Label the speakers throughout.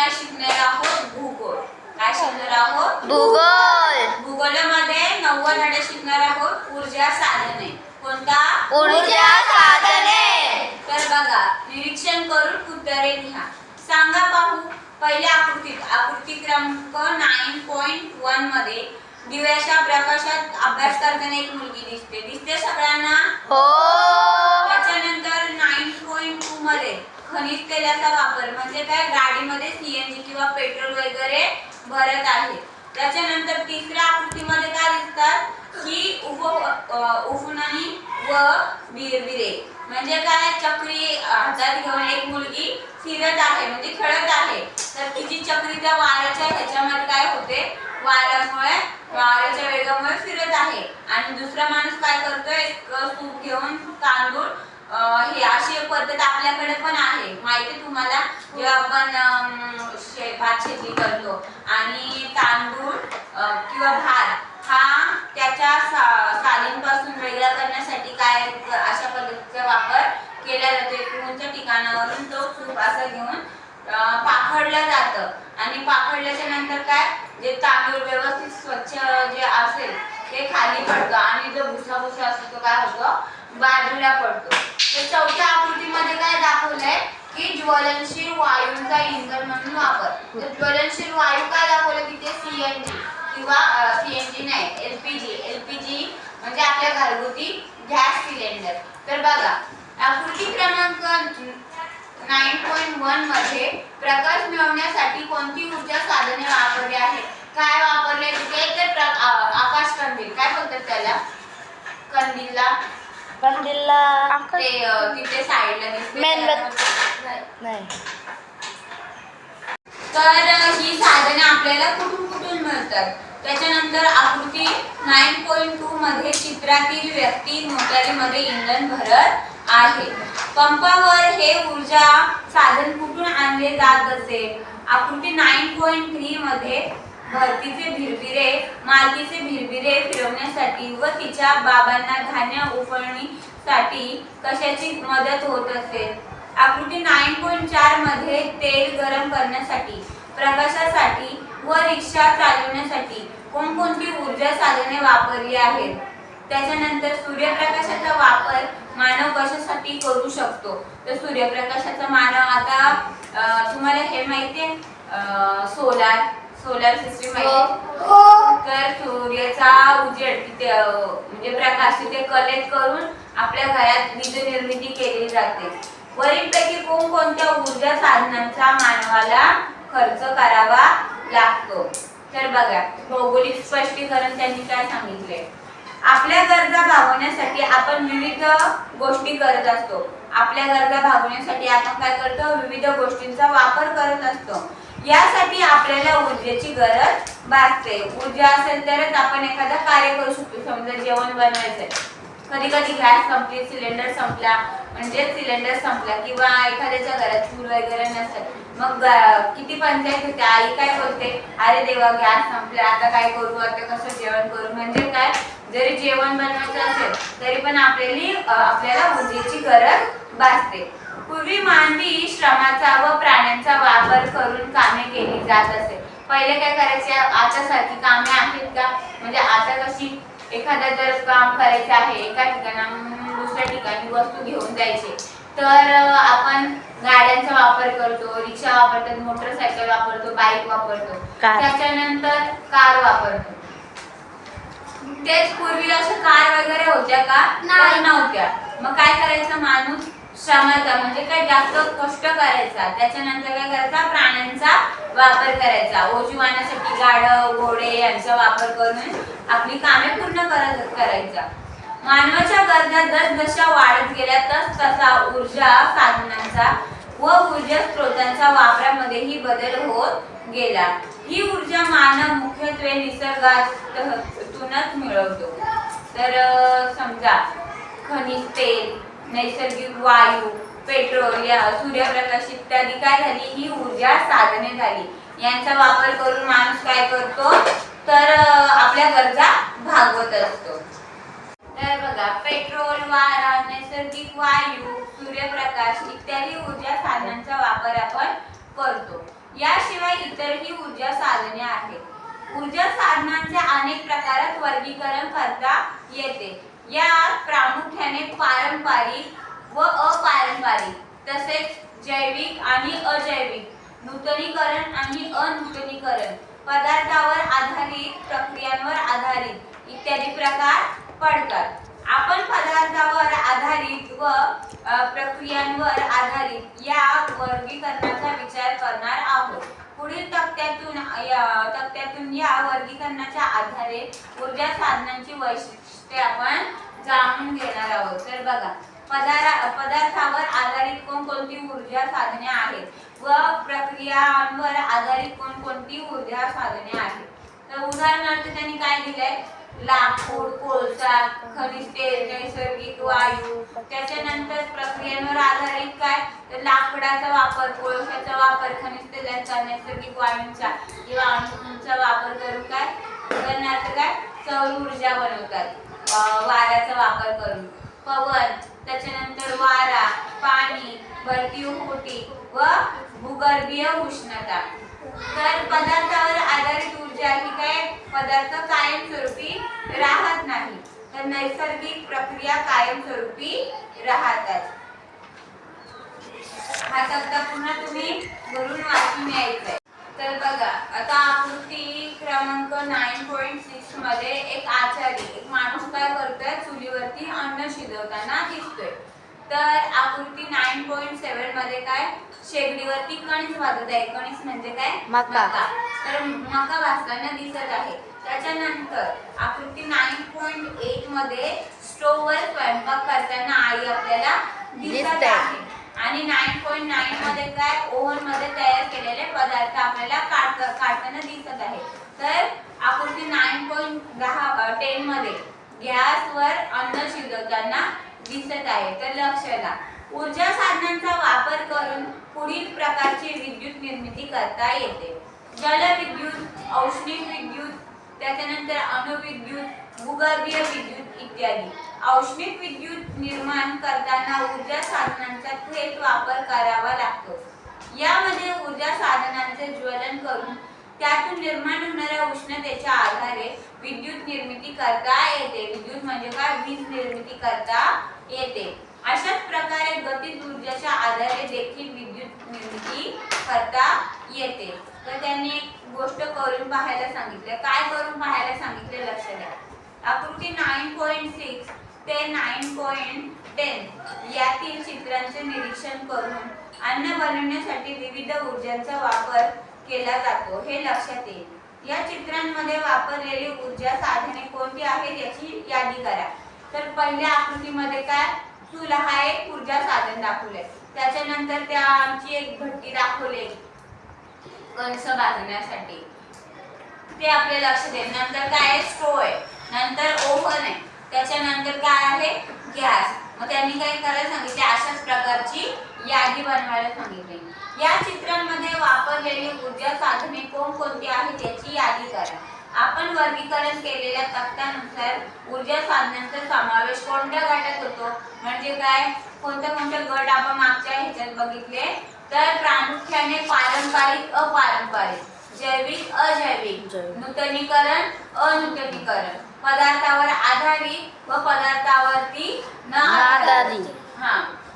Speaker 1: काय शिकणार आहोत? भूगोल. काय शिकणार आहोत?
Speaker 2: भूगोल.
Speaker 1: भूगोलामध्ये 9वा धडा शिकणार आहोत ऊर्जा साधने. कोणता?
Speaker 2: ऊर्जा साधने.
Speaker 1: तर बघा, निरीक्षण करून उत्तरे लिहा. सांगा पाहू. पहिल्या आकृती क्रमांक 9.1 मध्ये दिव्याच्या प्रकाशात अभ्यास करताना एक मुलगी दिसते सगळ्यांना?
Speaker 2: हो.
Speaker 1: त्याच्यानंतर 9.2 मध्ये खनिज तेलाचा वापर म्हणजे काय? गाडीमध्ये सीएनजी किंवा पेट्रोल वगैरे भरत आहे. त्याच्यानंतर तिसऱ्या आकृतीमध्ये काय दिसतात की उफुणी व बिरबिरे म्हणजे काय? चक्री हातात घेऊन एक मुलगी फिरत आहे म्हणजे खेळत आहे. तर तिची चक्री त्या वाऱ्याच्या ह्याच्यामध्ये काय होते? वाऱ्याच्या वेगामुळे फिरत आहे. आणि दुसरा माणूस काय करतोय? एक सूप घेऊन तांदूळ ही अशी एक पद्धत आपल्याकडे पण आहे माहिती तुम्हाला. जेव्हा आपण भात शेती करतो आणि तांदूळ किंवा भात हा त्याच्या सालींपासून वेगळा करण्यासाठी काय अशा पद्धतीचा वापर केला जातो. उंच ठिकाणावरून तो सूप असा घेऊन पाखडलं जातं आणि पाखडल्याच्या नंतर काय? जे तांदूळ व्यवस्थित स्वच्छ जे असेल ते खाली पडतं आणि जो भुसा असतो तो काय होतो? बाजूला पडतो. तर चौथ्या आकृतीमध्ये काय दाखवलंय की ज्वलनशील वायूंचा इंधन म्हणून वापर. तर ज्वलनशील वायू काय दाखवलं तिथे? सीएनजी किंवा सीएनजी नाही एलपीजी म्हणजे आपल्या घरगुती गॅस सिलेंडर. तर बघा, आकृती क्रमांक 9.1 मध्ये प्रकाश मिळवण्यासाठी कोणती ऊर्जा साधने वापरली आहेत? काय वापरले तिथे? तर आकाश कंदील. काय बोलतात त्याला? कंदीलला ते तिथे साईडला दिसते
Speaker 2: नाही.
Speaker 1: तर ही साधने आपल्याला कुठून मिळतात? त्याच्यानंतर आकृती 9.2 मध्ये चित्रातील व्यक्ती मोटारीमध्ये इंधन भरत आहे. पंपावर हे ऊर्जा साधन कुठून आणले जात असेल? आकृती 9.3 मध्ये मालतीचे भिरभिरे फिरवण्यासाठी व तिच्या बाबांना धान्य उफळणीसाठी कशाची मदत होत असेल? आकृती 9.4 मध्ये तेल गरम करण्यासाठी, प्रकाशासाठी व रिक्षा चालवण्यासाठी कोणकोणती ऊर्जा साधने वापरली आहेत? त्याच्यानंतर सूर्यप्रकाशाचा वापर मानव कशासाठी करू शकतो? तर सूर्यप्रकाशाचा मानव आता तुम्हाला हे माहिती आहे सोलार सिस्टीम माहिती? तर सूर्याचा उजेड तिथे म्हणजे प्रकाश तिथे कलेक्ट करून आपल्या घरात वीज निर्मिती केली जाते. वरीलपैकी कोणत्या ऊर्जा साधनांचा मानवाला खर्च करावा लागतो? तर बघा, भौगोलिक स्पष्टीकरण त्यांनी काय सांगितले? आपल्या गरजा भागवण्यासाठी आपण विविध गोष्टी करत असतो. आपल्या गरजा भागवण्यासाठी आपण काय करतो? विविध गोष्टींचा वापर करत असतो. यासाठी आपल्याला ऊर्जेची गरज भासते. ऊर्जा असेल तरच आपण एखादा कार्य करू शकतो. समजा जेवण बनवायचंय, कधी कधी गॅस संपली, सिलेंडर संपला किंवा एखाद्याच्या घरात चूल वगैरे नसेल, मग किती पंचायत होते. आई काय बोलते? अरे देवा, गॅस संपला, आता काय करू? आता कसं जेवण करू? म्हणजे काय? जरी जेवण बनवायचं असेल तरी पण आपल्याला ऊर्जेची गरज भासते. पूर्वी मानवी श्रमाचा व प्राण्यांचा वापर करून कामे केली जात असे. पहिले काय करायचे? आता सारखी कामे आहेत का? म्हणजे आता कशी एखादा जर काम करायचं आहे एका ठिकाणाहून दुसऱ्या ठिकाणी वस्तू घेऊन जायचे, तर आपण गाड्यांचा वापर करतो, रिक्षा वापरतो, मोटरसायकल वापरतो, बाईक वापरतो, त्याच्यानंतर कार वापरतो. तेच पूर्वी असं कार वगैरे होत्या का? नव्हत्या. मग काय करायचं? माणूस श्रमाचा म्हणजे काय जास्त कष्ट करायचा, त्याच्यानंतर काय करायचा? प्राण्यांचा वापर करायचा. ओजीवाण्यासाठी गाढव, घोडे यांचा वापर करून आपली कामे पूर्ण करायचा. मानवाच्या गरजा जसजशा वाढत गेल्या तसा ऊर्जा साधनांचा व ऊर्जा स्रोतांच्या वापरामध्येही बदल होत गेला. ही ऊर्जा मानव मुख्यत्वे निसर्गातूनच मिळवतो. तर समजा खनिज तेल, नैसर्गिक वायू, पेट्रोल, सूर्यप्रकाश इत्यादी काय झाली? ही ऊर्जा साधने झाली. यांचा वापर करून माणूस काय करतो? तर आपल्या गरजा भागवत असतो. तर बघा, पेट्रोल, वारा, नैसर्गिक वायू, सूर्यप्रकाश इत्यादी ऊर्जा साधनांचा वापर आपण करतो. याशिवाय इतरही ऊर्जा साधने आहेत. ऊर्जा साधनांचे अनेक प्रकारात वर्गीकरण करता येते. यात प्रामुख्याने पारंपरिक व अपारंपरिक तसेच जैविक आणि अजैविक, नूतनीकरण आणि अनूतनीकरण, पदार्थावर आधारित, प्रक्रियांवर आधारित इत्यादी प्रकार पडतात. आपण पदार्थावर आधारित व प्रक्रियांवर आधारित या वर्गीकरणाचा विचार करणार आहोत. पुढील तक्त्यातून या वर्गीकरणाच्या आधारे ऊर्जा साधनांची वैशिष्ट्ये आपण जाणून घेणार आहोत. तर बघा, पदार्थावर आधारित कोणकोणती ऊर्जा साधने आहेत व प्रक्रियांवर आधारित कोणकोणती ऊर्जा साधने आहेत. तर उदाहरणार्थ त्यांनी काय दिलंय, लाकूड, कोळसा, खनिज तेल, नैसर्गिक वायू. त्याच्यानंतर प्रक्रियांवर आधारित काय, तर लाकडाचा वापर, कोळशाचा वापर, खनिज तेलांचा, नैसर्गिक वायूंचा किंवा अणूंचा वापर करून काय, उदाहरणार्थ काय, सौर ऊर्जा बनवतात वाऱ्याचा वापर करून. पवन, त्याच्यानंतर वारा, पाणी, भरती ओहोटी व भूगर्भीय उष्णता. तर पदार्थावर आधारित ऊर्जा ही काय, पदार्थ कायमस्वरूपी राहत नाही, तर नैसर्गिक प्रक्रिया कायमस्वरूपी राहतात. हा तक्ता पुन्हा तुम्ही घरून वाचून यायचा. तर बघा, आता आकृती क्रमांक 9.6 मध्ये एक आचारी, एक माणूस काय करतोय, चुलीवरती अन्न शिजवताना दिसतोय. तर आकृती 9.7 मध्ये काय, शेगडीवरती कणीस भाजत आहे. कणीस म्हणजे काय,
Speaker 2: मका.
Speaker 1: तर मका भाजताना दिसत आहे. त्याच्यानंतर आकृती 9.8 मध्ये स्टोव्हवर स्वयंपाक करताना आई आपल्याला दिसत आहे. आणि 9.9 मध्ये काय, ओव्हन मध्ये तयार केलेले पदार्थ आपल्याला काढताना दिसत आहे. तर आकृती 9.10 मध्ये गॅसवर अन्न शिजवताना दिसत आहे. तर लक्ष द्या, ऊर्जा साधनांचा वापर करून पुढील प्रकारची विद्युत निर्मिती करता येते. जलविद्युत, औष्णिक विद्युत, त्याच्यानंतर अणुविद्युत, भूगर्भीय विद्युत इत्यादी. औष्णिक विद्युत निर्माण करताना ऊर्जा साधनांचा थेट वापर करावा लागतो. यामध्ये ऊर्जा साधनांचे ज्वलन करून त्यातून निर्माण होणाऱ्या उष्णतेच्या आधारे विद्युत निर्मिती करता येते. विद्युत म्हणजे काय, वीज निर्मिती करता येते. अशाच प्रकारे गतिज ऊर्जाच्या आधारे देखील विद्युत निर्मिती करता येते. तर त्यांनी एक गोष्ट करून पाहायला सांगितले. काय करून पाहायला सांगितले, लक्ष द्या. आकृती 9.6 ते 9.10 यातील चित्रांचे निरीक्षण करून अन्न बनवण्यासाठी विविध ऊर्जांचा वापर केला जातो हे लक्षात येईल. या चित्रांमध्ये वापरलेली ऊर्जा साधने कोणती आहेत याची यादी करा. तर पहिल्या आकृतीमध्ये काय, चूल हा एक ऊर्जा साधन दाखवले. त्याच्यानंतर त्या आमची एक भट्टी दाखवली कणस भाजण्यासाठी, ते आपले लक्ष दे. नंतर काय आहे, स्टोव्ह आहे. नंतर ओव्हन आहे. त्याच्यानंतर काय आहे, गॅस. मग त्यांनी काय करायला सांगितले, अशाच प्रकारची यादी बनवायला सांगितली. या चित्रांमध्ये वापरलेली ऊर्जा साधने कोणकोणती आहेत याची यादी करा. आपण वर्गीकरण केलेल्या तक्त्यानुसार ऊर्जा साधनांचा समावेश कोणत्या गटात होतो, म्हणजे काय, कोणते गट आपण मागच्या ह्याच्यात बघितले. तर प्रामुख्याने पारंपरिक, अपारंपरिक, जैविक, अजैविक, नूतनीकरण, अनूतनीकरण, पदार्थावर आधारित व पदार्थावरती न आधारित.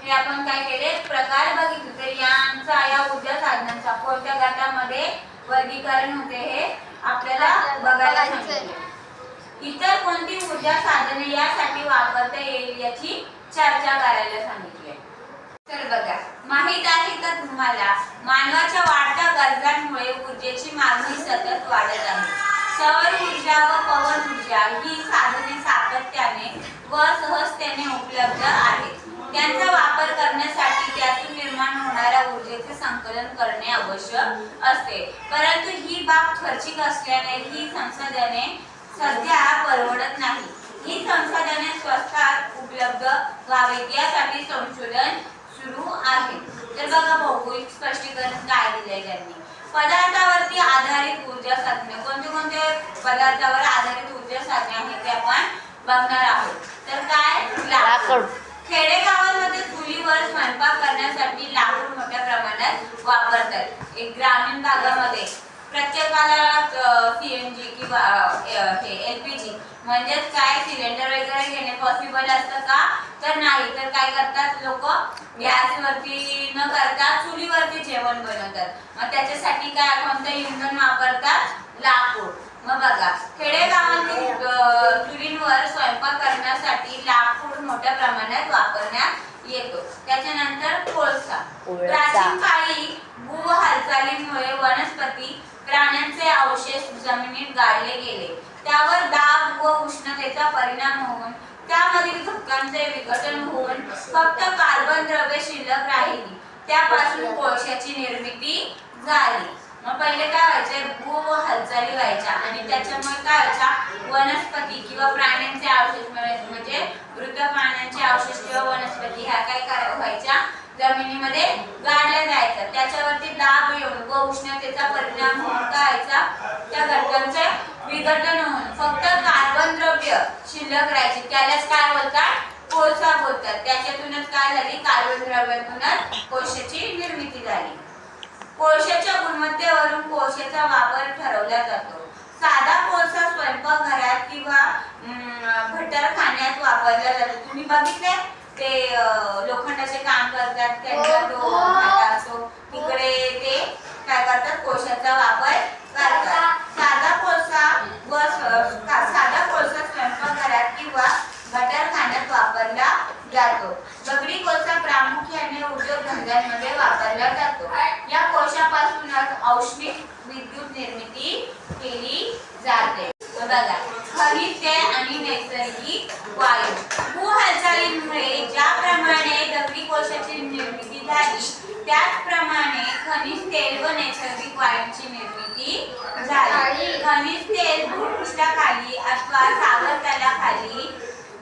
Speaker 1: हे आपण काय केले, प्रकार बघितले. तर या ऊर्जा साधनांचा कोणत्या गटामध्ये वर्गीकरण होते हे आपल्याला बघायला सांगितले. इतर कोणती ऊर्जा साधने यासाठी वापरता येईल याची चर्चा करायला सांगितले. तर बघा, माहित आहे का तुम्हाला, मानवाच्या वाढत्या गरजांमुळे ऊर्जेची मागणी सतत वाढत आहे. सौर ऊर्जा व पवन ऊर्जा ही साधने सातत्याने व सहजतेने उपलब्ध आहेत. त्यांचा वापर करण्यासाठी त्यातून निर्माण होणाऱ्या ऊर्जेचे संकलन करणे आवश्यक असते. परंतु ही बाब खर्चिक असल्याने ही संसाधने सध्या परवडत नाही. ही संसाधने स्वस्तात उपलब्ध व्हावीत यासाठी संशोधन सुरू आहे. तर बघा, भौगोलिक स्पष्टीकरण काय दिले त्यांनी. पदार्थावरती आधारित ऊर्जा साधने, कोणते पदार्थावर आधारित ऊर्जा साधने आहेत ते आपण बघणार आहोत. तर काय, लाकूड. खेडेगावांमध्ये चुलीवर स्वयंपाक करण्यासाठी लाकूड मोठ्या प्रमाणात प्रमाणात वापरतात. एक ग्रामीण भागामध्ये प्रत्येकाला सीएनजी किंवा हे एलपीजी म्हणजेच काय सिलेंडर वगैरे घेणे पॉसिबल असतं का? तर नाही. तर काय करतात लोक गॅसवरती न करता चुलीवरती जेवण बनवतात. मग त्याच्यासाठी काय कोणतं इंधन वापरतात? लाकूड. मग बघा खेडेगावातील चुलींवर स्वयंपाक करण्यासाठी लाकूड मोठ्या प्रमाणात वापरण्यात येतो. त्याच्यानंतर कोळसा. प्राचीन काळी भू हालचालीमुळे वनस्पती प्राण्यांचे अवशेष जमिनीत गाडले गेले. त्यावर दाब व उष्णतेचा परिणाम होऊन त्यामधील घटकांचे विघटन होऊन फक्त कार्बन द्रव्ये शिल्लक राहिली. त्यापासून कोळशाची निर्मिती झाली. मग पहिले काय व्हायचे? भू हालचाली व्हायच्या आणि त्याच्यामुळे काय व्हायच्या? वनस्पती किंवा प्राण्यांचे अवशेष म्हणजे मृत प्राण्यांचे अवशेष किंवा वनस्पती ह्या काय व्हायच्या? जमिनीमध्ये गाडल्या जायच्या. त्याच्यावरती दाब येऊन व उष्णतेचा परिणाम होऊन काय व्हायचा? त्या घटकांचे विघटन होऊन फक्त कार्बन द्रव्य शिल्लक राहायची. त्यालाच काय बोलतात? कोळसा बोलतात. त्याच्यातूनच काय झाली? कार्बन द्रव्यातूनच कोळशाची निर्मिती झाली. कोळशाच्या गुणवत्तेवरून कोळशाचा वापर ठरवला जातो. साधा कोळसा स्वयंपाकघरात किंवा भट्टरखान्यात वापरला जातो. तुम्ही बघितले ते लोखंडाचे काम करतात त्यांचा तो भाटा असतो तिकडे ते काय करतात? कोळशाचा वापर करतात. साधा कोळसा स्वयंपाकघरात किंवा भट्टरखान्यात वापरला जातो. दगडी कोळसा प्रामुख्याने उद्योगधंद्यांमध्ये वापरला जातो. या कोळशापासूनच औष्णिक विद्युत निर्मिती केली जाते. बघा खनिज तेल आणि नैसर्गिक वायू. भू हालचालीमुळे ज्याप्रमाणे दगडी कोळशाची निर्मिती झाली त्याचप्रमाणे खनिज तेल व नैसर्गिक वायूंची निर्मिती झाली. खनिज तेल भूपृष्ठाखाली अथवा सागर तलाखाली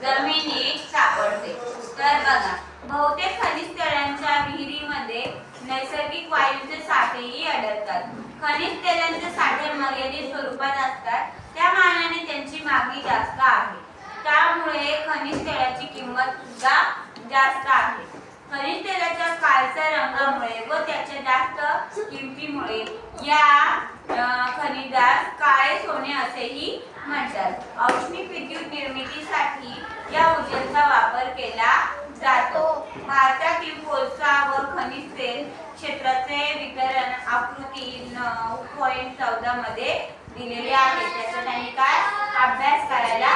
Speaker 1: जमिनीत सापडते. तर बघा बहुतेक खनिज तेलांच्या विहिरीमध्ये नैसर्गिक वायूंचे साठेही आढळतात. खनिज तेलांचे साठे मर्यादित स्वरूपात असतात. त्या मानाने त्यांची मागणी जास्त आहे. त्यामुळे खनिज तेलाची किंमत सुद्धा जास्त आहे. खनिज तेलाच्या काळसर रंगामुळे व त्याच्या जास्त किमतीमुळे या खनिजास काळे सोने असेही म्हणतात. औष्णिक विद्युत निर्मितीसाठी या ऊर्जेचा वापर केला जातो. भारतातील कोळसा व खनिज तेल क्षेत्राचे वितरण आकृती 9.14 मध्ये दिलेले आहे. त्याचा त्यांनी काय अभ्यास करायला